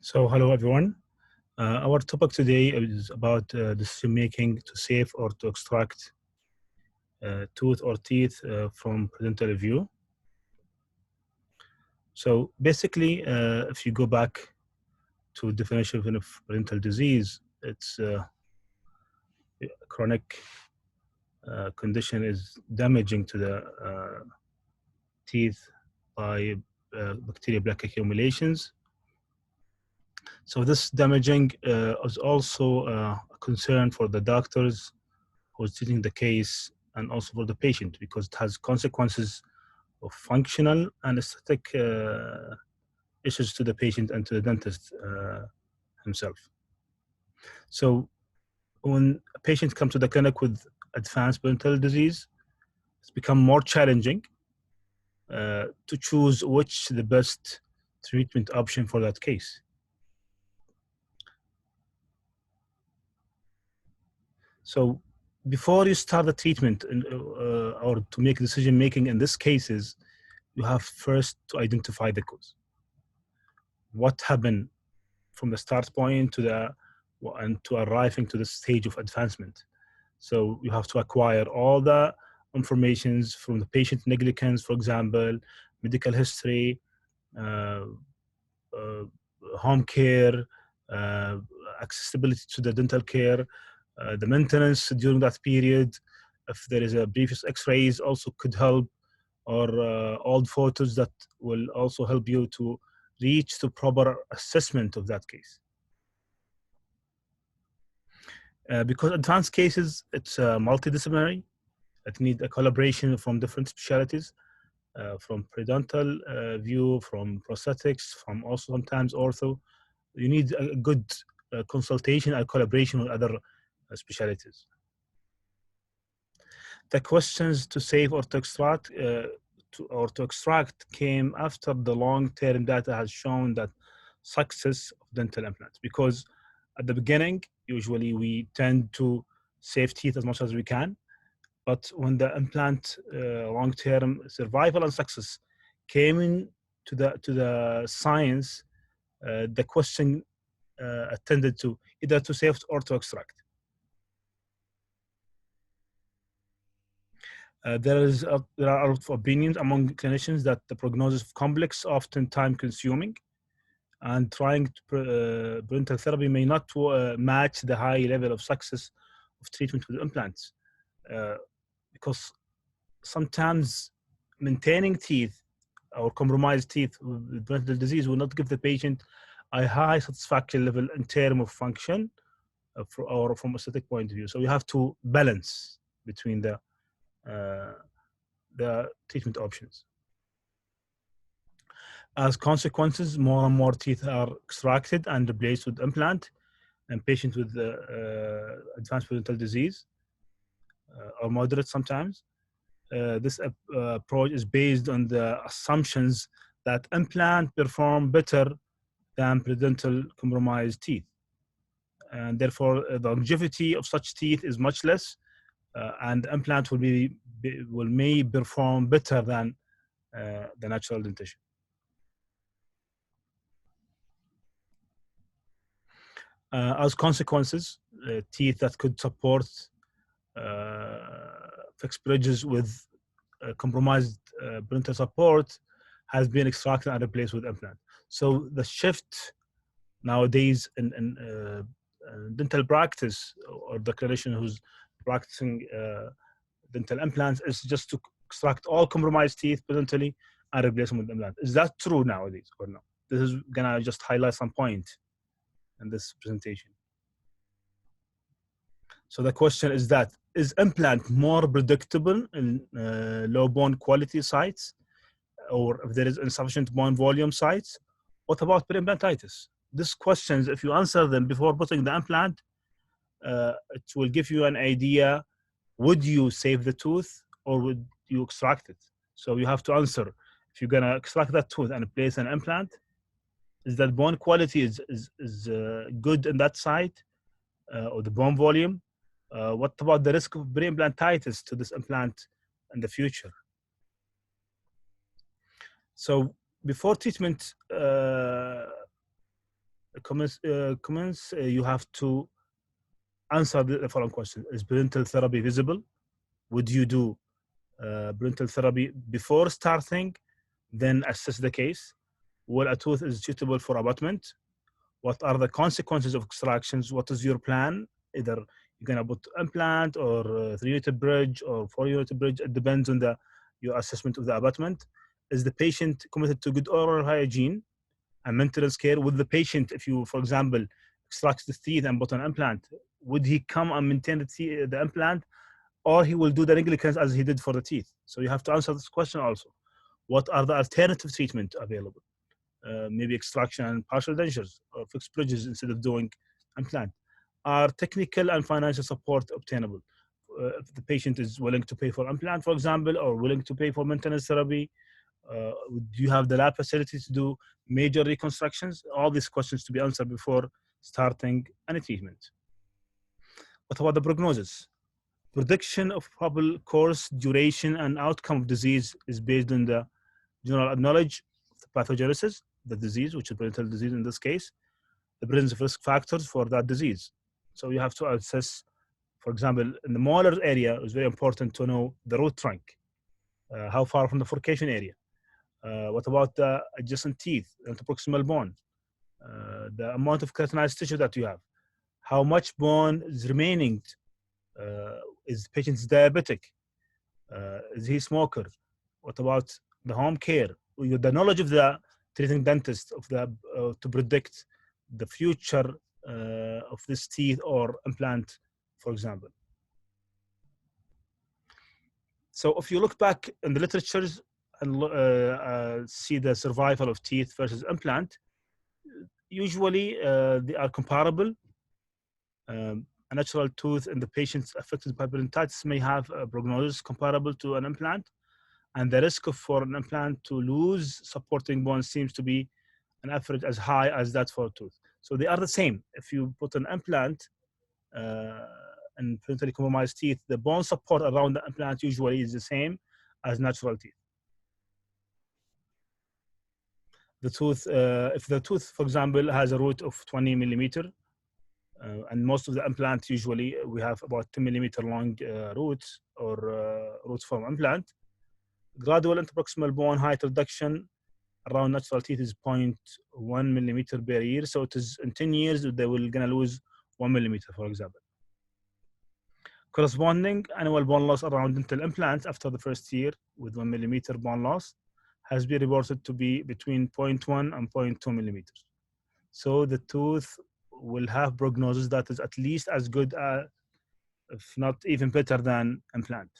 So, hello everyone. Our topic today is about decision making to save or to extract tooth or teeth from periodontal review. So, basically, if you go back to definition of periodontal disease, it's a chronic condition is damaging to the teeth by bacterial plaque accumulations. So this damaging is also a concern for the doctors who's treating the case and also for the patient because it has consequences of functional and aesthetic issues to the patient and to the dentist himself. So when a patient comes to the clinic with advanced periodontal disease, it's become more challenging to choose which the best treatment option for that case. So before you start the treatment or to make decision making in these cases, you have first to identify the cause. What happened from the start point to arriving to the stage of advancement. So you have to acquire all the informations from the patient negligence, for example, medical history, uh, uh, home care, uh, accessibility to the dental care, the maintenance during that period. If there is a previous x-rays also could help, or old photos that will also help you to reach the proper assessment of that case. Because advanced cases, it's multidisciplinary. It needs a collaboration from different specialties, from periodontal view, from prosthetics, from also sometimes ortho. You need a good consultation and collaboration with other specialties. The questions to save or to extract came after the long-term data has shown that success of dental implants, because at the beginning usually we tend to save teeth as much as we can, but when the implant long-term survival and success came in to the science, the question attended to either to save or to extract. There are a lot of opinions among clinicians that the prognosis of complex, often time-consuming, and trying to periodontal therapy may not match the high level of success of treatment with implants, because sometimes maintaining teeth or compromised teeth with periodontal disease will not give the patient a high satisfaction level in terms of function or from aesthetic point of view. So you have to balance between the treatment options. As consequences, more and more teeth are extracted and replaced with implant, and patients with advanced periodontal disease or moderate sometimes. This approach is based on the assumptions that implant perform better than periodontal compromised teeth, and therefore the longevity of such teeth is much less, and implant may perform better than the natural dentition. As consequences, teeth that could support fixed bridges with compromised periodontal support has been extracted and replaced with implant. So the shift nowadays in dental practice, or the clinician who's practicing dental implants, is just to extract all compromised teeth periodontially and replace them with implant. Is that true nowadays or no? This is gonna just highlight some point in this presentation. So the question is that, is implant more predictable in low bone quality sites, or if there is insufficient bone volume sites? What about periimplantitis? These questions, if you answer them before putting the implant, it will give you an idea, would you save the tooth or would you extract it? So you have to answer, if you're gonna extract that tooth and place an implant, is that bone quality is good in that site, or the bone volume? What about the risk of periimplantitis to this implant in the future? So before treatment, comments, you have to answer the following question. Is parental therapy visible? Would you do parental therapy before starting, then assess the case? Will a tooth is suitable for abutment? What are the consequences of extractions? What is your plan? Either you're gonna put implant or 3-unit bridge or 4-unit bridge. It depends on your assessment of the abutment. Is the patient committed to good oral hygiene and maintenance care with the patient? If you, for example, extract the teeth and put an implant, would he come and maintain the implant, or he will do the negligence as he did for the teeth? So you have to answer this question also. What are the alternative treatment available? Maybe extraction and partial dentures or fixed bridges instead of doing implant. Are technical and financial support obtainable? If the patient is willing to pay for implant, for example, or willing to pay for maintenance therapy, do you have the lab facilities to do major reconstructions? All these questions to be answered before starting any treatment. What about the prognosis? Prediction of probable course, duration, and outcome of disease is based on the general knowledge of the pathogenesis, the disease, which is periodontal disease in this case, the presence of risk factors for that disease. So you have to assess, for example, in the molar area, it's very important to know the root trunk, how far from the forcation area. What about the adjacent teeth, interproximal bone, the amount of keratinized tissue that you have, how much bone is remaining, is the patient diabetic, is he a smoker? What about the home care? The knowledge of the treating dentist of to predict the future of this teeth or implant, for example. So if you look back in the literatures and see the survival of teeth versus implant, usually they are comparable. A natural tooth in the patients affected by periodontitis may have a prognosis comparable to an implant, and the risk for an implant to lose supporting bone seems to be an average as high as that for a tooth. So they are the same. If you put an implant and periodontal compromised teeth, the bone support around the implant usually is the same as natural teeth. The tooth, if the tooth, for example, has a root of 20 millimeter, and most of the implants usually we have about 10 millimeter long roots or roots from implant. Gradual interproximal bone height reduction around natural teeth is 0.1 millimeter per year. So it is in 10 years they will gonna lose 1 millimeter, for example. Corresponding annual bone loss around dental implants after the first year with 1 millimeter bone loss has been reported to be between 0.1 and 0.2 millimeters. So the tooth will have prognosis that is at least as good as, if not even better than implant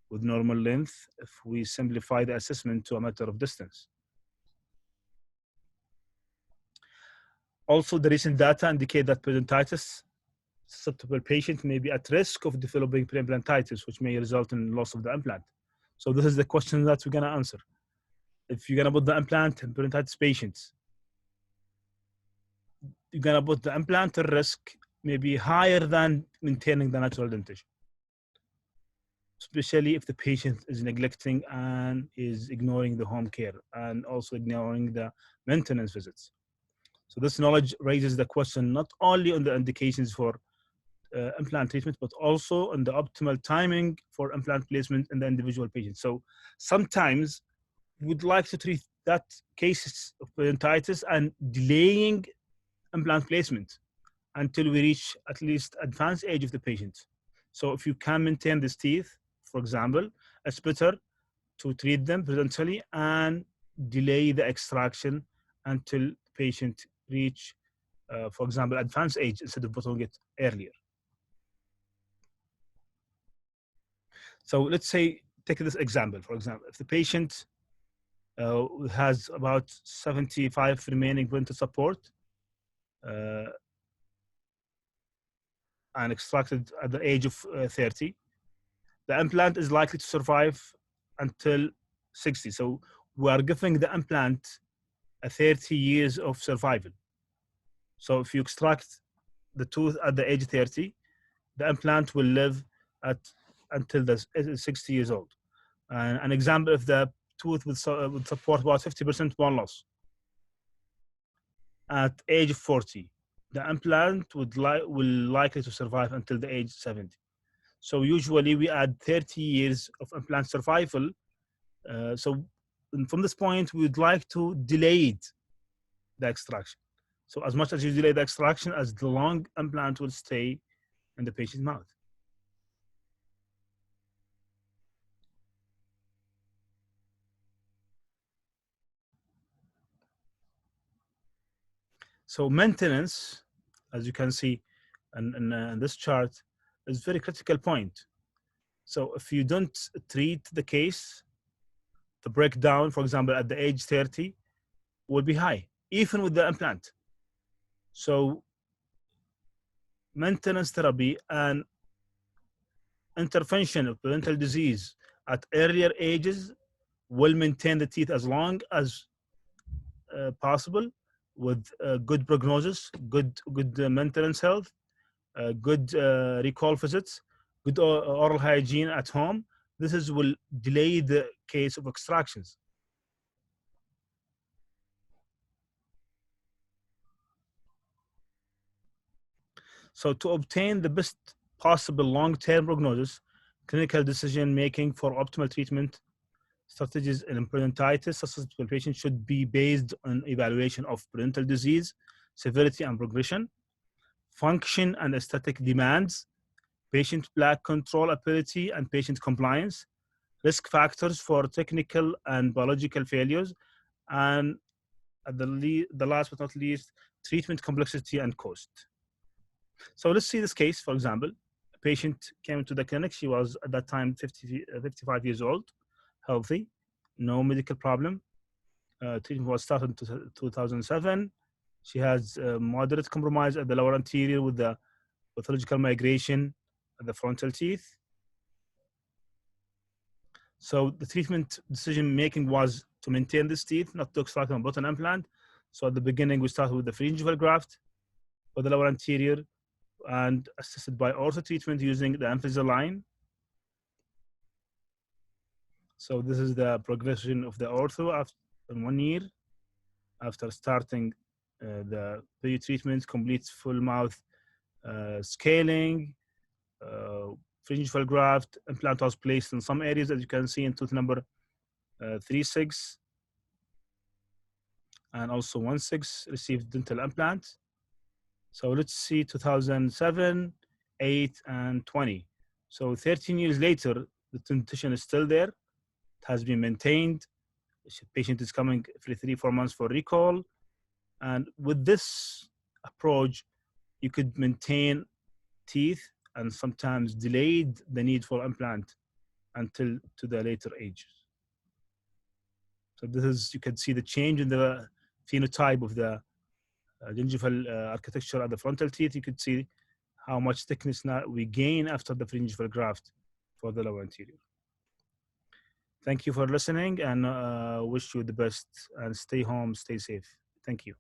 with normal length if we simplify the assessment to a matter of distance. Also, the recent data indicate that periodontitis susceptible patient may be at risk of developing preimplantitis, which may result in loss of the implant. So this is the question that we're gonna answer. If you're gonna put the implant in periodontitis patients, you're gonna put the implant at risk maybe higher than maintaining the natural dentition, especially if the patient is neglecting and is ignoring the home care and also ignoring the maintenance visits. So this knowledge raises the question not only on the indications for implant treatment, but also on the optimal timing for implant placement in the individual patient. So sometimes we'd like to treat that cases of periodontitis and delaying implant placement until we reach at least advanced age of the patient. So if you can maintain these teeth, for example, it's better to treat them periodontially and delay the extraction until the patient reach, for example, advanced age instead of putting it earlier. So let's say, take this example, for example, if the patient has about 75 remaining parental support and extracted at the age of 30, the implant is likely to survive until 60. So we are giving the implant a 30 years of survival. So if you extract the tooth at the age 30, the implant will live until the 60 years old. And an example, if the tooth would support about 50% bone loss, at age 40. The implant will likely to survive until the age 70. So usually we add 30 years of implant survival. So from this point, we would like to delay the extraction. So as much as you delay the extraction, as the long implant will stay in the patient's mouth. So maintenance, as you can see in this chart, is very critical point. So if you don't treat the case, the breakdown, for example, at the age 30, will be high, even with the implant. So maintenance therapy and intervention of periodontal disease at earlier ages will maintain the teeth as long as possible with good prognosis, good maintenance health, good recall visits, good oral hygiene at home. This is will delay the case of extractions. So to obtain the best possible long-term prognosis, clinical decision making for optimal treatment strategies in periodontitis, susceptible patients should be based on evaluation of periodontal disease, severity and progression, function and aesthetic demands, patient plaque control ability and patient compliance, risk factors for technical and biological failures, and at the last but not least, treatment complexity and cost. So let's see this case, for example. A patient came to the clinic. She was at that time 55 years old, healthy, no medical problem. Treatment was started in 2007. She has moderate compromise at the lower anterior with the pathological migration at the frontal teeth. So the treatment decision making was to maintain this teeth, not to extract and put an implant. So at the beginning, we started with the pharyngeal graft for the lower anterior and assisted by ortho treatment using the Invisalign. So this is the progression of the ortho after in 1 year after starting the perio treatment, complete full mouth scaling, pharyngeal graft, implant was placed in some areas, as you can see in tooth number 36 and also 16 received dental implants. So let's see 2007, 8, and 20. So 13 years later, the dentition is still there. It has been maintained. The patient is coming every 3-4 months for recall. And with this approach, you could maintain teeth and sometimes delayed the need for implant until to the later ages. So this is, you can see the change in the phenotype of the gingival architecture at the frontal teeth. You could see how much thickness now we gain after the pharyngeal graft for the lower anterior. Thank you for listening and wish you the best and stay home, stay safe. Thank you.